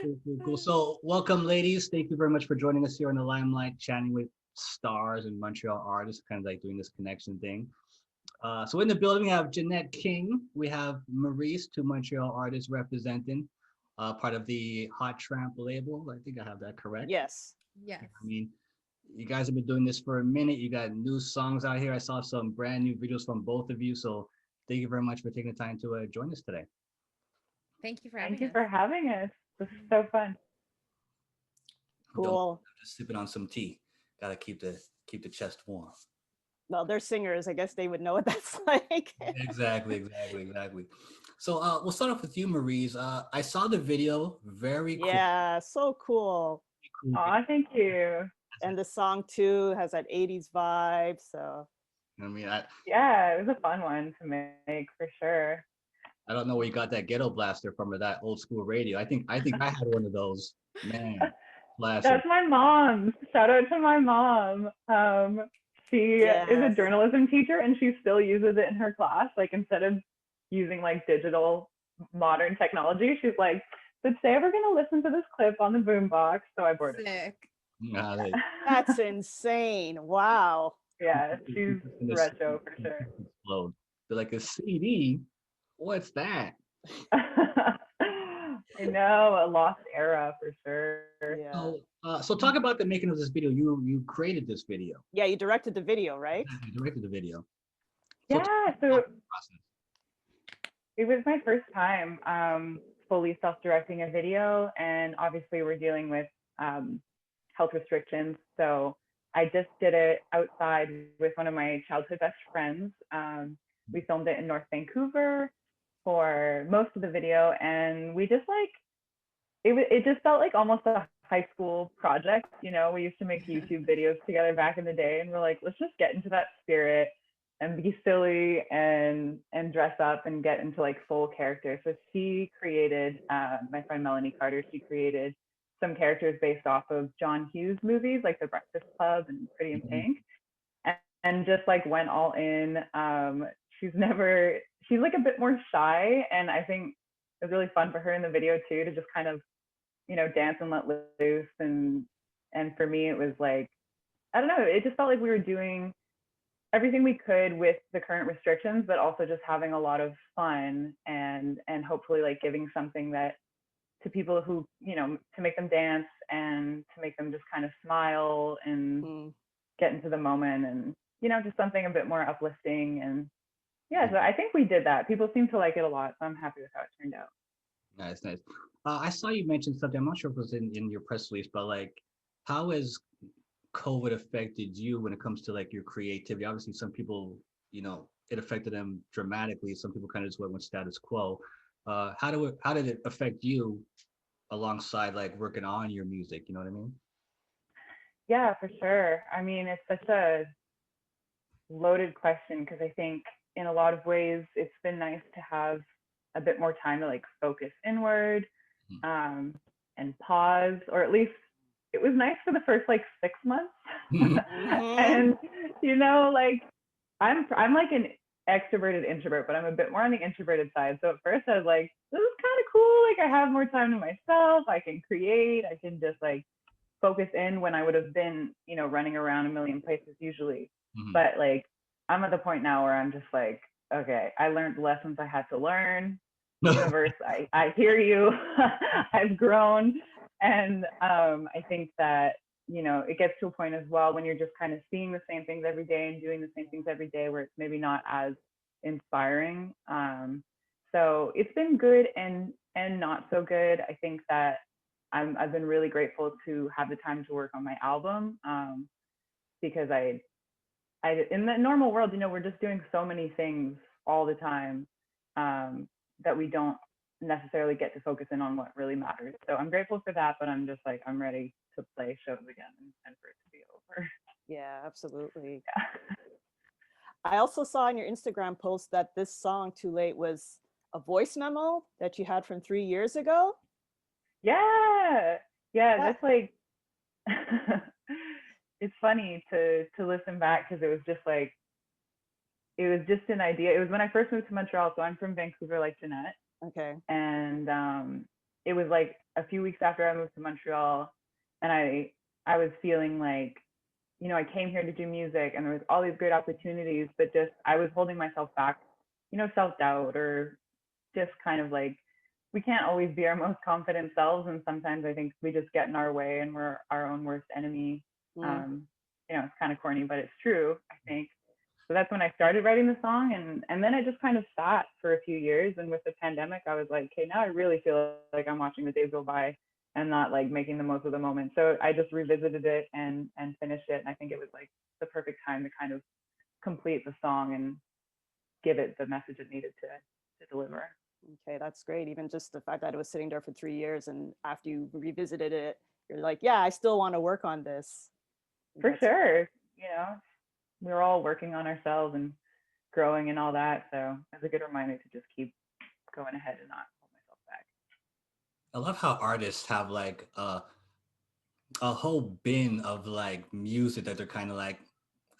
Cool, cool, cool. So, welcome, ladies. Thank you very much for joining us here on the Limelight, chatting with stars and Montreal artists, kind of like doing this connection thing. So, in the building, we have Janette King. We have Maryze, two Montreal artists representing, part of the Hot Tramp label. I think I have that correct. Yes. Yes. I mean, you guys have been doing this for a minute. You got new songs out here. I saw some brand new videos from both of you. So, thank you very much for taking the time to join us today. Thank you for Thank having you us. for having us. This is so fun. Don't Cool. just sipping on some tea. Gotta keep the chest warm. Well, they're singers. I guess they would know what that's like. Exactly. So we'll start off with you, Maryze. I saw the video. Very cool. Yeah, so cool. Cool. Aw, thank you. And the song too has that 80s vibe. So I mean, Yeah, it was a fun one to make for sure. I don't know where you got that ghetto blaster from or that old school radio. I think I had one of those. Man, classic. That's my mom. Shout out to my mom. She is a yes. journalism teacher and she still uses it in her class. Like instead of using like digital modern technology, she's like, so today we're gonna listen to this clip on the boombox. So I bought it. Sick. Nah, That's insane. Wow. Yeah, she's retro for sure. Explode. They're like a CD. What's that? I know, a lost era for sure. Yeah. So talk about the making of this video. You created this video. Yeah, you directed the video, right? You directed the video. Yeah, so Process. it was my first time fully self-directing a video, and obviously we're dealing with health restrictions. So I just did it outside with one of my childhood best friends. We filmed it in North Vancouver for most of the video, and we just like it just felt like almost a high school project. You know, we used to make YouTube videos together back in the day, and we're like, let's just get into that spirit and be silly and dress up and get into like full characters. So she created, my friend Melanie Carter, she created some characters based off of John Hughes movies like The Breakfast Club and Pretty in Pink, and just like went all in. She's like a bit more shy, and I think it was really fun for her in the video too to just kind of, you know, dance and let loose. And for me it was like, I don't know, it just felt like we were doing everything we could with the current restrictions, but also just having a lot of fun and hopefully like giving something that to people who, you know, to make them dance and to make them just kind of smile and get into the moment, and, you know, just something a bit more uplifting. And yeah, so I think we did that. People seem to like it a lot, so I'm happy with how it turned out. Nice. I saw you mention something. I'm not sure if it was in your press release, but like, how has COVID affected you when it comes to like your creativity? Obviously, some people, you know, it affected them dramatically. Some people kind of just went with status quo. How did it affect you alongside like working on your music? You know what I mean? Yeah, for sure. I mean, it's such a loaded question because I think in a lot of ways it's been nice to have a bit more time to like focus inward and pause, or at least it was nice for the first like 6 months. And you know, like I'm like an extroverted introvert, but I'm a bit more on the introverted side. So at first I was like, this is kind of cool. Like I have more time to myself. I can create. I can just like focus in when I would have been, you know, running around a million places usually. But like I'm at the point now where I'm just like, okay, I learned the lessons I had to learn. Universe, I hear you. I've grown. And I think that, you know, it gets to a point as well when you're just kind of seeing the same things every day and doing the same things every day where it's maybe not as inspiring. So it's been good and not so good. I think that I've been really grateful to have the time to work on my album, because I in the normal world, you know, we're just doing so many things all the time that we don't necessarily get to focus in on what really matters. So I'm grateful for that, but I'm just like, I'm ready to play shows again and for it to be over. Yeah, absolutely. Yeah. I also saw in your Instagram post that this song Too Late was a voice memo that you had from 3 years ago. Yeah, that's like it's funny to listen back because it was just like, it was just an idea. It was when I first moved to Montreal. So I'm from Vancouver, like Janette. Okay. And it was like a few weeks after I moved to Montreal, and I was feeling like, you know, I came here to do music and there was all these great opportunities, but just I was holding myself back, you know, self-doubt or just kind of like we can't always be our most confident selves, and sometimes I think we just get in our way and we're our own worst enemy. You know, it's kind of corny, but it's true, I think. So that's when I started writing the song, and then it just kind of sat for a few years. And with the pandemic, I was like, okay, now I really feel like I'm watching the days go by and not like making the most of the moment. So I just revisited it and finished it. And I think it was like the perfect time to kind of complete the song and give it the message it needed to deliver. Okay, that's great. Even just the fact that it was sitting there for 3 years, and after you revisited it, you're like, yeah, I still want to work on this. For That's- sure. You know, we're all working on ourselves and growing and all that. So it's a good reminder to just keep going ahead and not hold myself back. I love how artists have like a whole bin of like music that they're kind of like,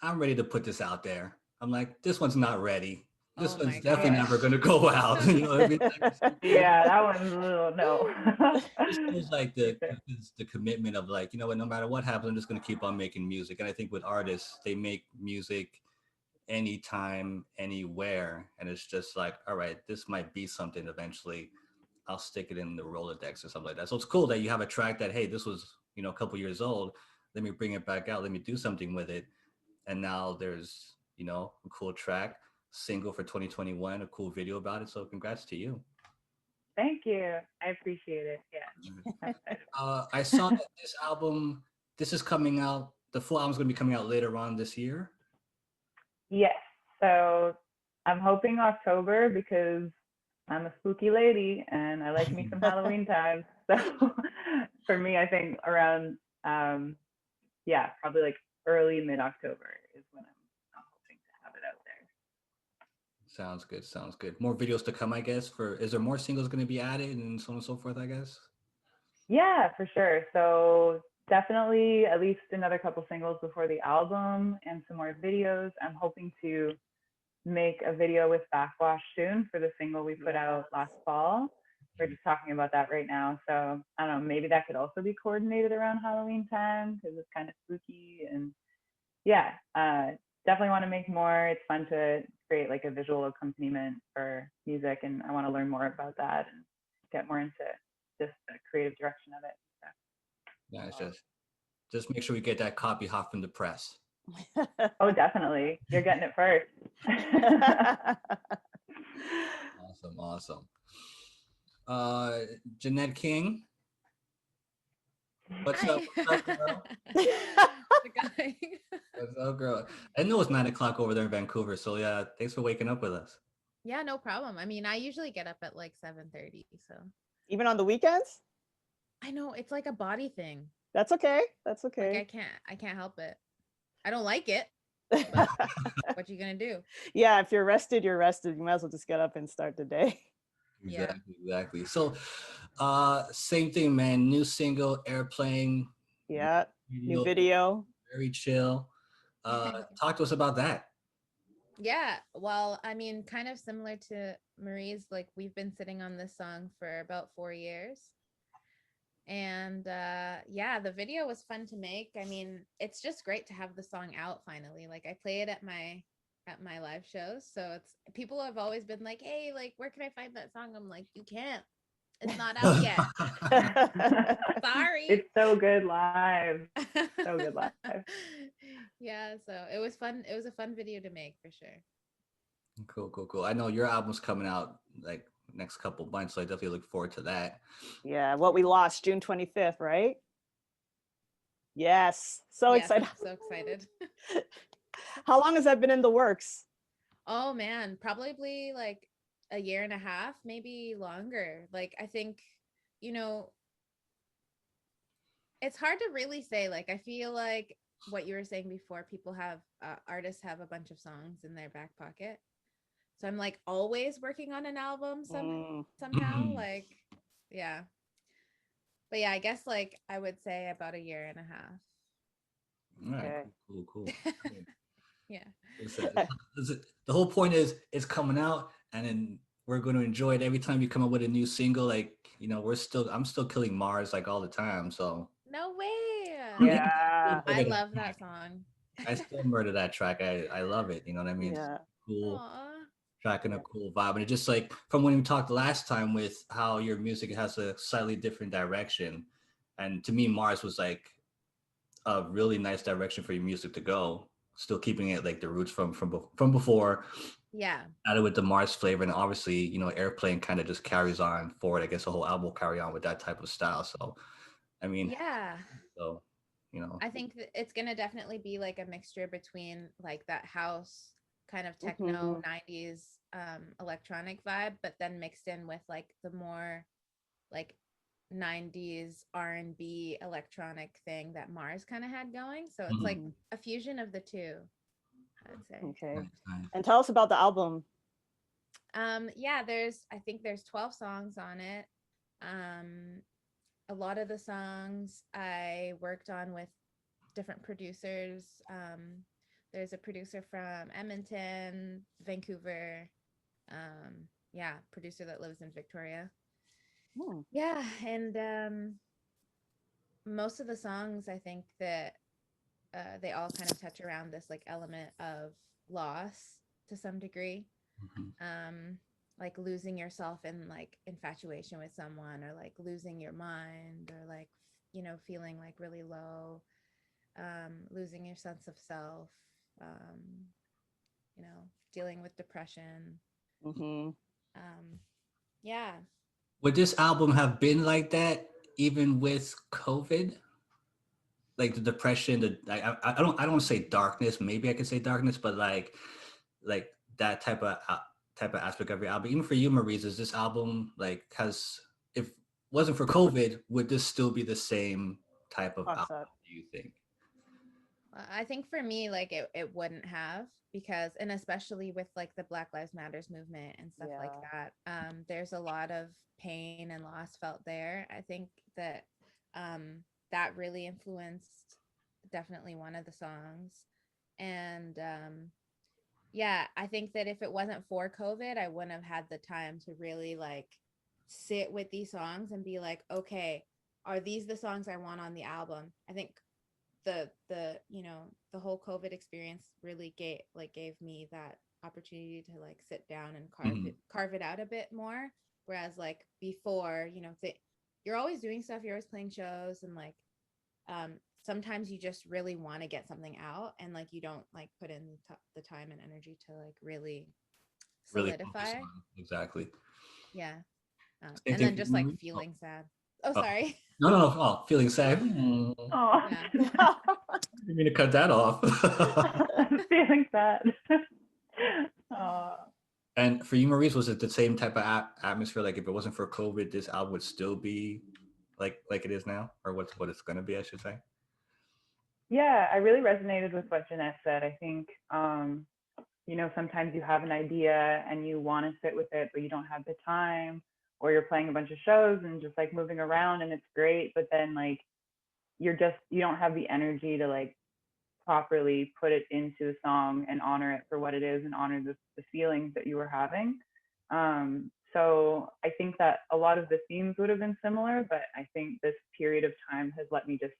I'm ready to put this out there. I'm like, this one's not ready. This Oh one's my definitely gosh. never gonna go out. You know what I mean? Yeah, that one's a little no. It shows like For sure. the commitment of like, you know what, no matter what happens, I'm just gonna keep on making music. And I think with artists, they make music anytime, anywhere, and it's just like, all right, this might be something eventually. I'll stick it in the Rolodex or something like that. So it's cool that you have a track that, hey, this was, you know, a couple years old. Let me bring it back out. Let me do something with it. And now there's, you know, a cool track, single for 2021, a cool video about it. So congrats to you. Thank you. I appreciate it. Yeah. I'm excited. I saw that this album, this is coming out, the full album's going to be coming out later on this year. Yes. So I'm hoping October because I'm a spooky lady and I like me some Halloween time. So for me, I think around yeah, probably like early mid-October is when I'm hoping to have it out there. Sounds good. Sounds good. More videos to come, I guess. Is there more singles going to be added and so on and so forth, I guess? Yeah, for sure. So definitely at least another couple singles before the album and some more videos. I'm hoping to make a video with Backwash soon for the single we put out last fall. We're just talking about that right now. So I don't know, maybe that could also be coordinated around Halloween time because it's kind of spooky. And yeah, definitely want to make more. It's fun to create like a visual accompaniment for music, and I want to learn more about that and get more into just the creative direction of it. So. Yeah, it's just make sure we get that copy hot from the press. Oh, definitely. You're getting it first. Awesome, awesome. Janette King, what's up? What's up, girl? The guy. What's up, girl? I know it's 9 o'clock over there in Vancouver, so yeah, thanks for waking up with us. Yeah, no problem. I mean, I usually get up at like 7:30, so Even on the weekends? I know it's like a body thing. That's okay. That's Like okay. I can't help it. I don't like it, but what you gonna do? Yeah, if you're rested, you're rested. You might as well just get up and start the day. Yeah. Exactly. So, same thing, man. New single, Airplane. Yeah. New video. Very chill. Talk to us about that. Yeah, well, I mean, kind of similar to Marie's, like we've been sitting on this song for about 4 years. And yeah, the video was fun to make. I mean, it's just great to have the song out finally. Like I play it at my live shows. So it's people have always been like, "Hey, like where can I find that song?" I'm like, "You can't. It's not out yet." Sorry. It's so good live. So good live. Yeah, so it was fun. It was a fun video to make for sure. Cool. I know your album's coming out like next couple months, so I definitely look forward to that. Yeah, What We Lost, June 25th, right? Yes. So Yes, excited. I'm so excited. How long has that been in the works? Oh man, probably like a year and a half, maybe longer. Like I think, you know, it's hard to really say. Like I feel like what you were saying before, people have artists have a bunch of songs in their back pocket. So I'm like always working on an album somehow. Like, yeah. But yeah, I guess like I would say about a year and a half. All right, Okay. cool. Yeah. The whole point is it's coming out, and then we're going to enjoy it every time you come up with a new single. Like, you know, I'm still killing Mars like all the time. So No way. yeah, Yeah. I love that song. I still murder that track. I love it. You know what I mean? It's Yeah. cool Aw. track and a Yeah. cool vibe. And it just like from when we talked last time with how your music has a slightly different direction. And to me, Mars was like a really nice direction for your music to go. Still keeping it like the roots from before, Yeah. added with the Mars flavor, and obviously, you know, Airplane kind of just carries on forward. I guess the whole album will carry on with that type of style. So, I mean, Yeah. so you know, I think that it's gonna definitely be like a mixture between like that house kind of techno Mhm. 90s electronic vibe, but then mixed in with like the more like 90s R&B electronic thing that Mars kind of had going. So it's like Mhm. Mhm. a fusion of the two, I would say. Okay. Nice, nice. And tell us about the album. Yeah, I think there's 12 songs on it. Um a lot of the songs I worked on with different producers. There's a producer from Edmonton, Vancouver. Yeah, producer that lives in Victoria. Hmm. Yeah, and most of the songs I think that they all kind of touch around this like element of loss to some degree. Mhm. Um, like losing yourself in like infatuation with someone, or like losing your mind, or like feeling like really low, losing your sense of self, um, dealing with depression. Mm-hmm. Um, yeah. Would this album have been like that even with COVID? Like the depression, I don't want to say darkness. Maybe I could say darkness, but like that type of aspect of your album. Even for you, Maurice, is this album like has if wasn't for COVID, would this still be the same type of album? Concept. Do you think? I think for me, like it wouldn't have, because, and especially with like the Black Lives Matters movement and stuff like Yeah. that, there's a lot of pain and loss felt there. I think that that really influenced definitely one of the songs. And yeah, I think that if it wasn't for COVID, I wouldn't have had the time to really like sit with these songs and be like, okay, are these the songs I want on the album? I think the whole COVID experience really gave me that opportunity to like sit down and Mhm. carve it out a bit more. Whereas like before, you're always doing stuff, you're always playing shows, and like um sometimes you just really want to get something out, and like you don't like put in the time and energy to like really Really focus solidify. on exactly. Yeah. Same And thing then for just you, like Maurice? Oh, feeling sad. Oh, oh. sorry. No, no, no. Oh, feeling sad. Hmm. Oh, Yeah. Didn't mean to cut that off. I'm feeling sad. Oh, And for you, Maurice, was it the same type of atmosphere? Like if it wasn't for COVID, this album would still be like it is now, or what it's gonna be, I should say. yeah, I really resonated with what Janette said. I think, sometimes you have an idea and you want to sit with it, but you don't have the time, or you're playing a bunch of shows and just like moving around and it's great, but then like you don't have the energy to like properly put it into the song and honor it for what it is and honor the feelings that you were having. So I think that a lot of the themes would have been similar, but I think this period of time has let me just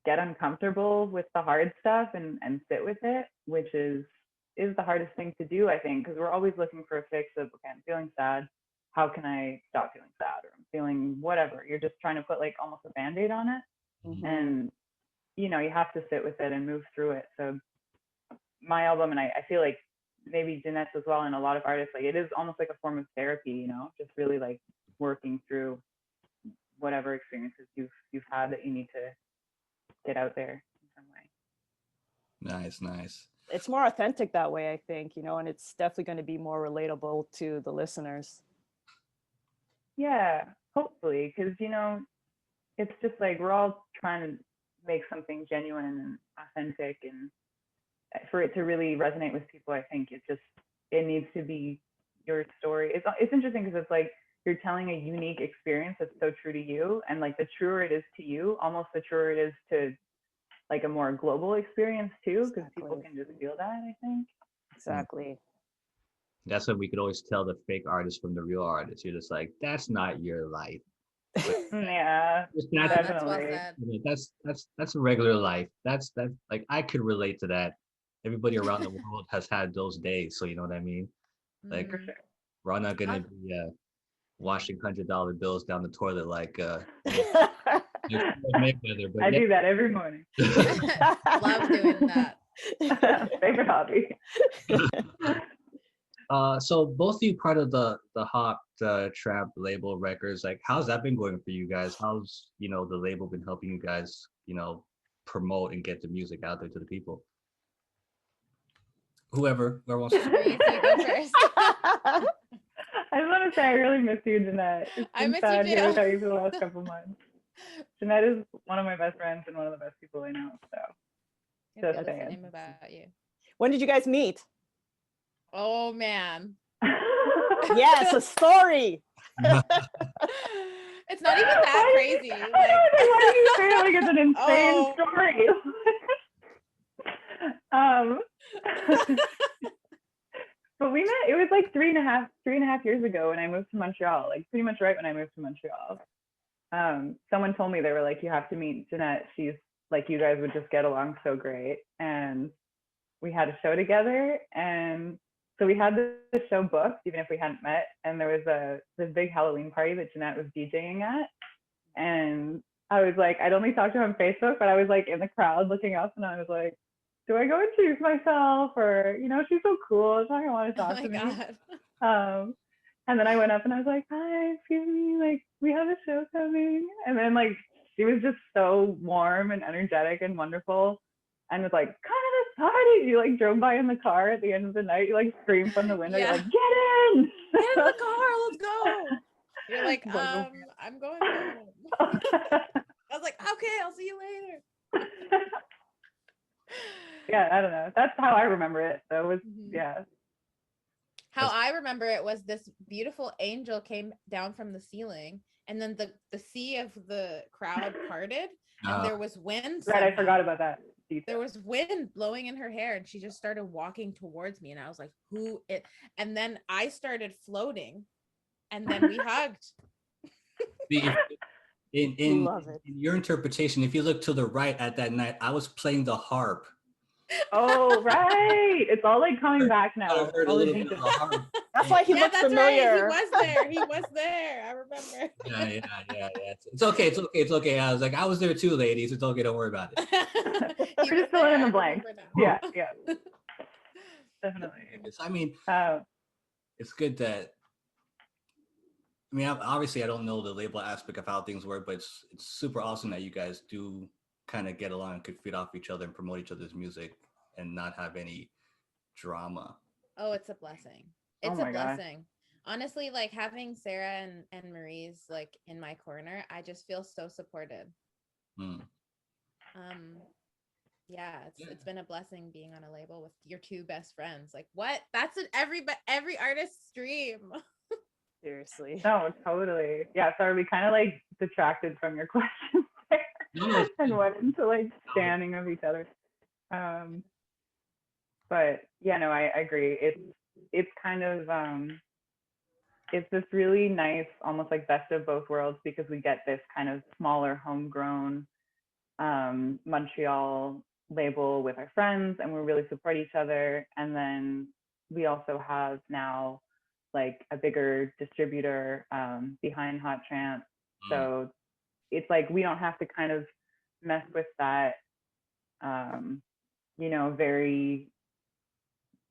get uncomfortable with the hard stuff and sit with it, which is the hardest thing to do, I think, because we're always looking for a fix of, okay, I'm feeling sad. How can I stop feeling sad? Or I'm feeling whatever. You're just trying to put like almost a band-aid on it. Mm-hmm. And you have to sit with it and move through it. So my album, and I feel like maybe Janette's as well, and a lot of artists, like it is almost like a form of therapy, just really like working through whatever experiences you've had that you need to get out there in some way. Nice, nice. It's more authentic that way, I think, and it's definitely going to be more relatable to the listeners. Yeah, hopefully, because it's just like we're all trying to make something genuine and authentic, and for it to really resonate with people, I think it needs to be your story. It's interesting because it's like you're telling a unique experience that's so true to you, and like the truer it is to you, almost the truer it is to like a more global experience too, because people Exactly. can just feel that, I think. Exactly. That's when we could always tell the fake artist from the real artist. You're just like, that's not your life. Yeah, It's Wow, not, that's well definitely. said. that's a regular life. That's like I could relate to that. Everybody around the world has had those days, so you know what I mean. Like For Mm. sure. we're not gonna Uh, be washing $100 bills down the toilet like Mayweather, but I yeah. do that every morning. Love doing that. Favorite hobby. So both of you part of the Hot Trap label records. Like, how's that been going for you guys? How's the label been helping you guys promote and get the music out there to the people? Whoever wants to. Maurice, you go first. I just want to say I really miss you, Jeanette. It's I been miss you sad here too. without you for the last couple months. Jeanette is one of my best friends and one of the best people I know. So I feel just the saying. same about you. When did you guys meet? Oh man. Yes, a story. It's not even that Why crazy. I know, why do you say it like it's an insane Oh. story? But we met, it was like three and a half years ago when I moved to Montreal, like pretty much right when I moved to Montreal. Someone told me, they were like, you have to meet Jeanette. She's like, you guys would just get along so great. And we had a show together. And so we had the show booked, even if we hadn't met. And there was this big Halloween party that Jeanette was DJing at. And I was like, I'd only talked to her on Facebook, but I was like in the crowd looking up and I was like, do I go introduce myself? Or, she's so cool. She's not gonna want to Oh talk my to me. God. And then I went up and I was like, hi, excuse me, like we have a show coming. And then like she was just so warm and energetic and wonderful and was like, come to this party. You like drove by in the car at the end of the night, you like screamed from the window, Yeah. you're like, get in! Get in the car, let's go. You're like, Go, go. I'm going home. I was like, okay, I'll see you later. Yeah, I don't know. That's how I remember it. So it was, Mhm. yeah. How I remember it was this beautiful angel came down from the ceiling, and then the sea of the crowd parted, and there was wind. Right, I somehow. forgot about that detail. There was wind blowing in her hair, and she just started walking towards me, and I was like, "Who it?" And then I started floating, and then we hugged. In Love it. your interpretation, if you look to the right at that night, I was playing the harp. Oh, right. It's all like coming back now. I heard a All the little bit of details. the harp. That's why he Yeah, looks that's familiar. right. He was there. He was there. I remember. Yeah. It's okay. It's okay. I was like, I was there too, ladies. It's okay. Don't worry about it. He We're was just filling in there, the I blanks. remember now. Yeah. Definitely. I mean, Oh, it's good that. I mean, obviously, I don't know the label aspect of how things work, but it's super awesome that you guys do kind of get along and could feed off each other and promote each other's music and not have any drama. Oh, it's a blessing. Oh It's my a God. blessing. Honestly, like having Sarah and Maryze like in my corner, I just feel so supported. Hmm. Yeah, it's been a blessing being on a label with your two best friends. Like what? That's an every artist's dream. Seriously. no, totally. Yeah, sorry, we kind of like detracted from your question there No, and went into like standing of each other. But yeah, no, I agree. It's kind of it's this really nice, almost like best of both worlds, because we get this kind of smaller, homegrown Montreal label with our friends, and we really support each other. And then we also have now like a bigger distributor behind Hot Tramp. So it's like we don't have to kind of mess with that, very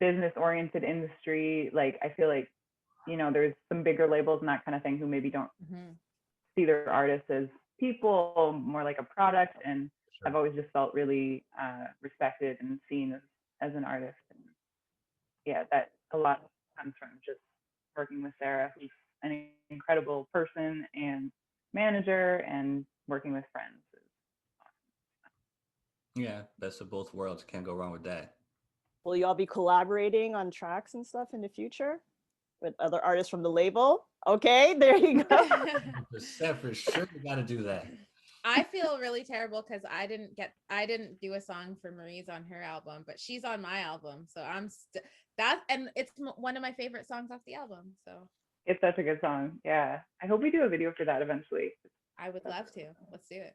business oriented industry. Like I feel like, there's some bigger labels and that kind of thing who maybe don't see their artists as people, more like a product. And Sure. I've always just felt really respected and seen as an artist. And yeah, that a lot comes from just working with Sarah, who's an incredible person and manager, and working with friends. Yeah, best of both worlds. Can't go wrong with that. Will y'all be collaborating on tracks and stuff in the future with other artists from the label? Okay, there you go. 100% for sure. We got to do that. I feel really terrible because I didn't do a song for Maryze on her album, but she's on my album, so and it's one of my favorite songs off the album. So It's such a good song. Yeah. I hope we do a video for that eventually. I would love to. Let's do it.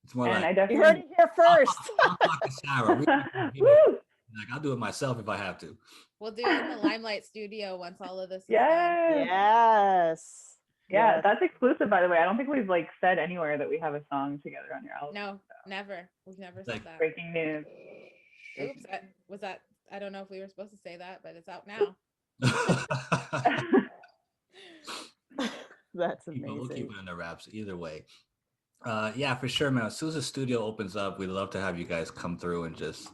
It's more And I like, You heard definitely it here first. I'll talk to Sarah. Woo! Like, I'll do it myself if I have to. We'll do it in the Limelight studio once all of this is done. Yes. Yes. Yeah, Yes. that's exclusive, by the way. I don't think we've like said anywhere that we have a song together on your album. No, never. We've never said Like, that. Breaking news. Oops, I don't know if we were supposed to say that, but it's out now. That's We'll keep amazing. it in the wraps either way. Yeah, for sure, man. As soon as the studio opens up, we'd love to have you guys come through and just,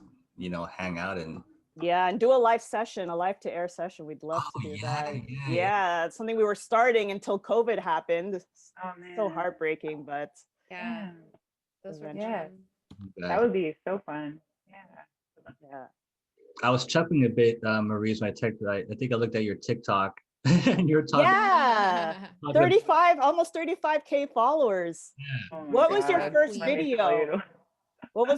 hang out and. Yeah, and do a live session, a live to air session. We'd love Oh, to do yeah, that. yeah. Yeah, it's something we were starting until COVID happened. Oh So man. heartbreaking, but Yeah, those were Yeah. fun. That would be so fun. Yeah. yeah. I was chuckling a bit, Maryse, when I think I looked at your TikTok and you were talking. Yeah. talking- 35, almost 35K followers. Oh my What was your God. first Let me tell video? you. What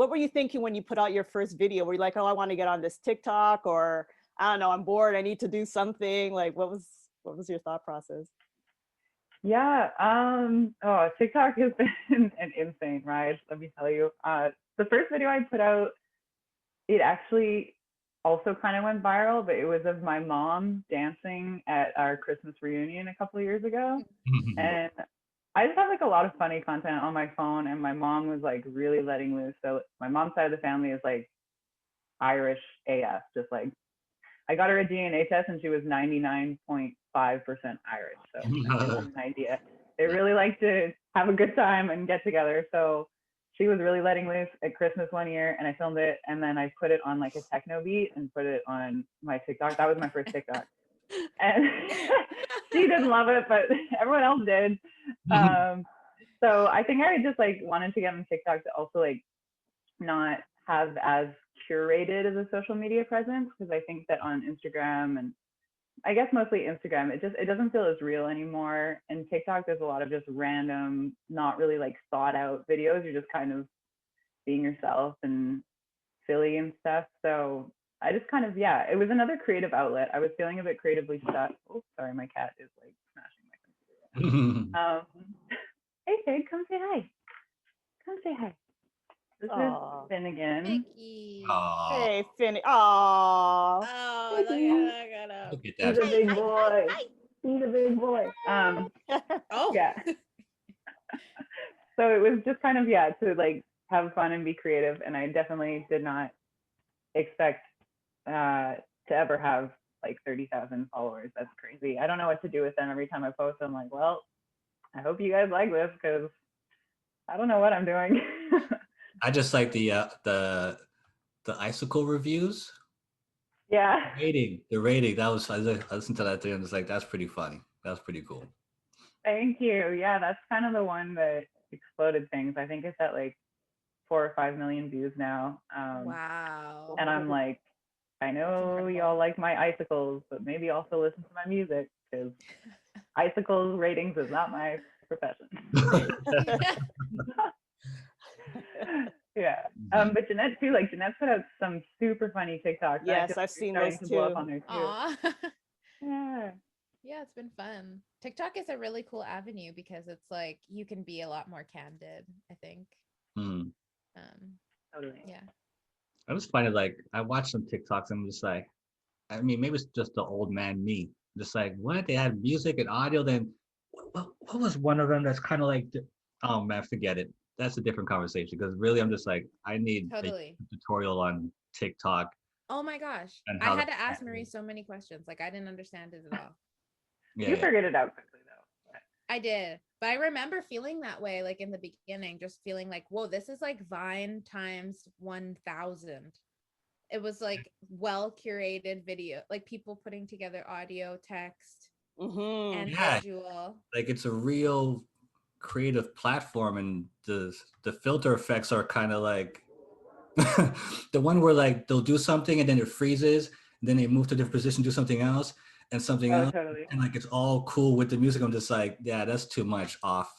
were you thinking when you put out your first video? Were you like, oh, I want to get on this TikTok, or I don't know, I'm bored, I need to do something? Like what was your thought process? Yeah. TikTok has been an insane ride, let me tell you. The first video I put out, it actually also kind of went viral, but it was of my mom dancing at our Christmas reunion a couple of years ago. And I just have like a lot of funny content on my phone, and my mom was like really letting loose. So my mom's side of the family is like Irish AF, just like I got her a DNA test and she was 99.5% Irish. So that's an idea. They really like to have a good time and get together. So she was really letting loose at Christmas one year, and I filmed it, and then I put it on like a techno beat and put it on my TikTok. That was my first TikTok. And she didn't love it, but everyone else did. So I think I just like wanted to get on TikTok to also like not have as curated as a social media presence, because I think that on Instagram, and I guess mostly Instagram, it doesn't feel as real anymore. And TikTok, there's a lot of just random, not really like thought out videos. You're just kind of being yourself and silly and stuff. So I just kind of, yeah, it was another creative outlet. I was feeling a bit creatively stuck. Oh, sorry, my cat is like smashing my computer. Hey, Fig, come say hi. Come say hi. This Aw. is Finn again. Mickey. Aw, Hey, Finny. Aww. Oh, look at him. look at He's that. a big boy. He's a big boy. Oh, Yeah. So it was just kind of, yeah, to like have fun and be creative. And I definitely did not expect to ever have like 30,000 followers. That's crazy. I don't know what to do with them. Every time I post, I'm like, well, I hope you guys like this, because I don't know what I'm doing. I just like the icicle reviews. Yeah. The rating. That was I listened to that too, and it's like that's pretty funny. That's pretty cool. Thank you. Yeah, that's kind of the one that exploded things. I think it's at like 4 or 5 million views now. wow. And I'm like, I know incredible. y'all like my icicles, but maybe also listen to my music, because icicles ratings is not my profession. Yeah. But Janette too, like Janette put out some super funny TikToks. Yes, I've seen those to blow up too. on there too. Aw. Yeah. Yeah, it's been fun. TikTok is a really cool avenue because it's like you can be a lot more candid, I think. Hmm. Totally. Yeah. I just find it like I watch some TikToks and I'm just like, I mean, maybe it's just the old man me. Just like, what? They had music and audio. Then what was one of them that's kind of like, oh man, forget it. That's a different conversation, because really I'm just like, I need Totally. a tutorial on TikTok. Oh my gosh. And I how had to- to ask Marie so many questions. Like I didn't understand it at all. Yeah, You yeah. figured it out quickly though. I did. But I remember feeling that way, like in the beginning, just feeling like, whoa, this is like Vine times 1,000. It was like well curated video, like people putting together audio, text, Mm-hmm. and Yeah. visual. Like it's a real creative platform, and the filter effects are kind of like the one where like they'll do something and then it freezes, and then they move to a different position, do something else and something Oh, else, totally. and like it's all cool with the music. I'm just like, yeah, that's too much off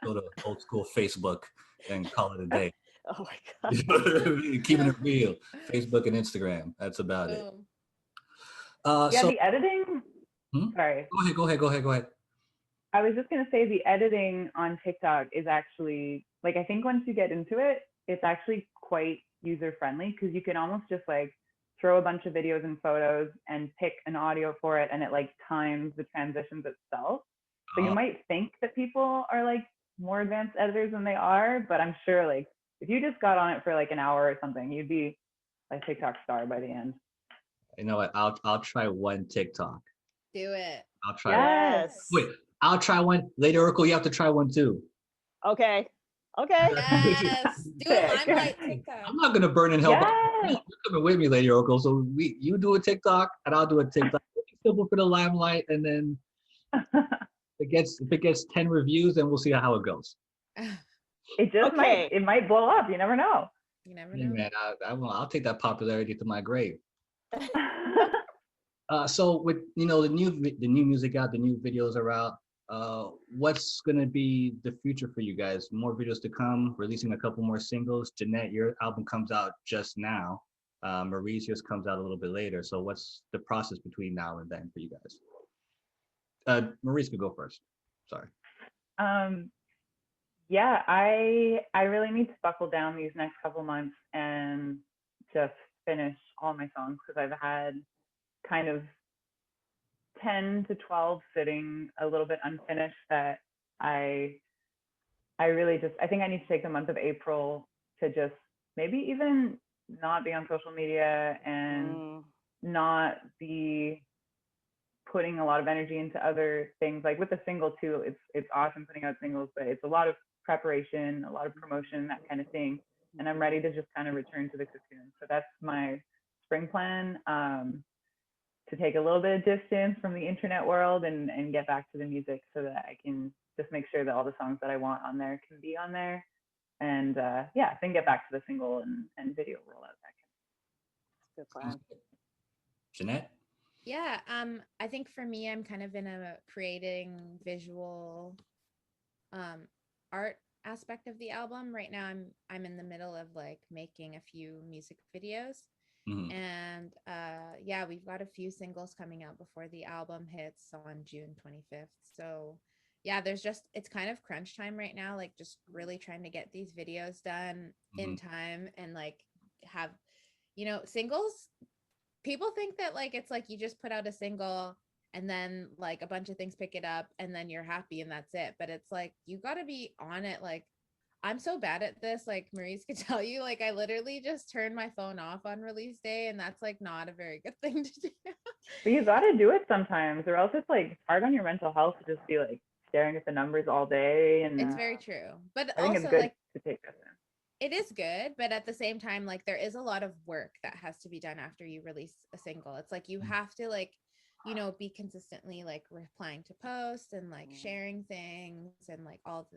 go to old school Facebook and call it a day. Oh my God. Keeping it real. Facebook and Instagram. That's about it. Boom. Yeah, So the editing. Hmm? Sorry. Go ahead. I was just gonna say the editing on TikTok is actually like I think once you get into it, it's actually quite user friendly because you can almost just like throw a bunch of videos and photos and pick an audio for it and it like times the transitions itself. So you might think that people are like more advanced editors than they are, but I'm sure like if you just got on it for like an hour or something, you'd be a TikTok star by the end. You know what? I'll try one TikTok. Do it. I'll try. Yes. Wait, I'll try one. Lady Oracle, you have to try one too. Okay. Yes. Do a Limelight TikTok. I'm not gonna burn in hell. Yes. You're coming with me, Lady Oracle. So you do a TikTok and I'll do a TikTok. It's simple for the Limelight, and then if it gets 10 reviews, then we'll see how it goes. It just Okay. it might blow up. You never know. You never Yeah, know. man, I'll take that popularity to my grave. So with the new music out, the new videos are out. What's gonna be the future for you guys? More videos to come, releasing a couple more singles. Janette, your album comes out just now. Maryze just comes out a little bit later. So what's the process between now and then for you guys? Maryze could go first. Sorry. Yeah, I really need to buckle down these next couple months and just finish all my songs because I've had kind of 10 to 12 sitting a little bit unfinished that I really just I think I need to take the month of April to just maybe even not be on social media and not be putting a lot of energy into other things. Like with the single too, it's awesome putting out singles, but it's a lot of preparation, a lot of promotion, that kind of thing. And I'm ready to just kind of return to the cocoon. So that's my spring plan. To take a little bit of distance from the internet world and get back to the music so that I can just make sure that all the songs that I want on there can be on there. And yeah, then get back to the single and video rollout. Good plan. Janette? Yeah, I think for me, I'm kind of in a creating visual art aspect of the album. Right now I'm in the middle of like making a few music videos. And yeah, we've got a few singles coming out before the album hits on June 25th. So yeah, it's kind of crunch time right now, like just really trying to get these videos done in time and like have, singles. People think that like it's like you just put out a single and then like a bunch of things pick it up and then you're happy and that's it. But it's like you got to be on it. Like I'm so bad at this. Like Maryze could tell you, like I literally just turned my phone off on release day, and that's like not a very good thing to do. But you got to do it sometimes, or else it's like hard on your mental health to just be like staring at the numbers all day. And it's very true. But I think also it's good like to take this in. it is good, but at the same time, like there is a lot of work that has to be done after you release a single. It's like you have to like, be consistently like replying to posts and like sharing things and like all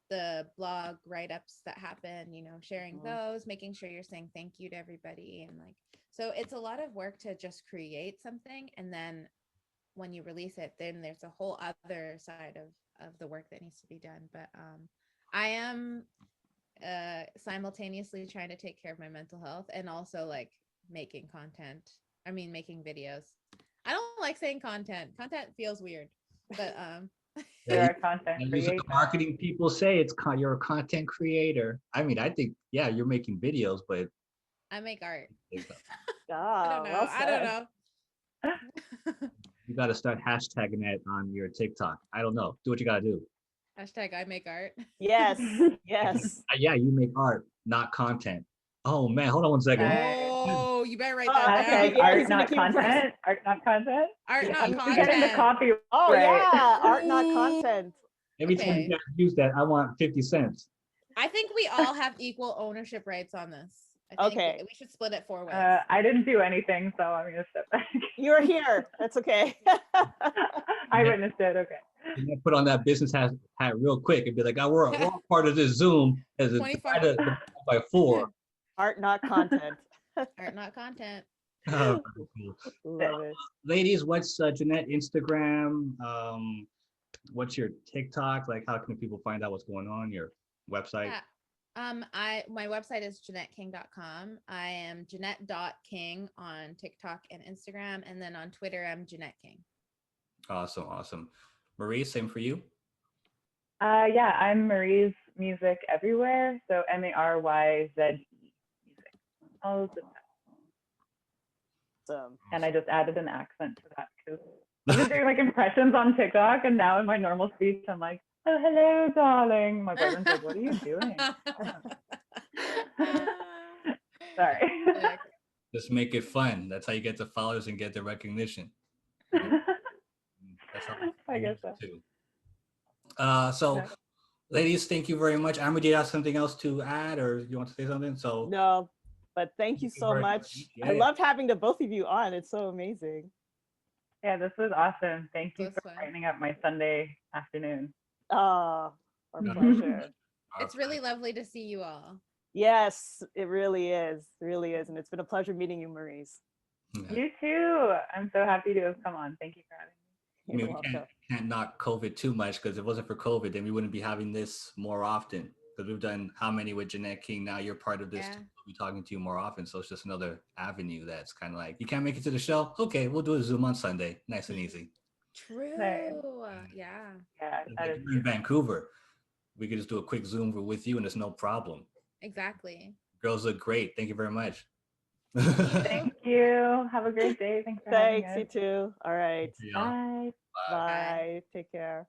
the blog write-ups that happen, sharing those, making sure you're saying thank you to everybody. And like, so it's a lot of work to just create something. And then when you release it, then there's a whole other side of the work that needs to be done. But I am simultaneously trying to take care of my mental health and also like making videos. I don't like saying content feels weird, but There are content creators. Marketing people say you're a content creator. I mean, I think you're making videos, but I make art. I don't know. You got to start hashtagging that on your TikTok. I don't know. Do what you got to do. Hashtag I make art. Yes. Yeah, you make art, not content. Oh man, hold on one second. Oh, you better write that Hashtag down. art, not content. Art, not content. Art, not I'm getting the content. copy. Oh right. yeah, art not content. Every time you guys use that, I want 50 cents. I think we all have equal ownership rights on this. I think we should split it 4 ways. I didn't do anything, so I'm gonna step back. You're here. That's okay. I witnessed it. Okay. And then put on that business hat real quick and be like, we're all part of this Zoom as a divided by 4. Art not content. Art not content. Oh, cool. Love it. Ladies, what's Janette Instagram? what's your TikTok? Like, how can people find out what's going on? Your website? Yeah. My website is JanetteKing.com. I am Janette.King on TikTok and Instagram. And then on Twitter, I'm Janette King. Awesome, awesome. Marie, same for you. Yeah, I'm Maryze Music everywhere. So Maryze music. All of the time. And I just added an accent to that because I was just doing like impressions on TikTok, and now in my normal speech, I'm like, "Oh, hello, darling." My boyfriend's like, "What are you doing?" Sorry. Just make it fun. That's how you get the followers and get the recognition. That's how I guess so. too. So, ladies, thank you very much. Amber, do you have something else to add, or you want to say something? So No, but thank you so very much. Yeah, I yeah. loved having the both of you on. It's so amazing. Yeah, this was awesome. Thank you It was for fun. brightening up my Sunday afternoon. Ah, our Mhm. pleasure. It's really lovely to see you all. Yes, it really is. It really is. And it's been a pleasure meeting you, Maryze. Yeah. You too. I'm so happy to have come on. Thank you for having me. I mean, You're we welcome. can't knock COVID too much, because if it wasn't for COVID, then we wouldn't be having this more often. Because we've done how many with Janette King? Now you're part of this. Yeah. Too. We'll be talking to you more often. So it's just another avenue that's kind of like, you can't make it to the show? Okay, we'll do a Zoom on Sunday. Nice and easy. True. Nice. Yeah. Yeah, Like that is you're in Vancouver, we could just do a quick Zoom with you and there's no problem. Exactly. Girls look great. Thank you very much. Thank you. Have a great day. Thanks for having Thanks, us. you too. All right. Yeah. Bye. Bye. Take care.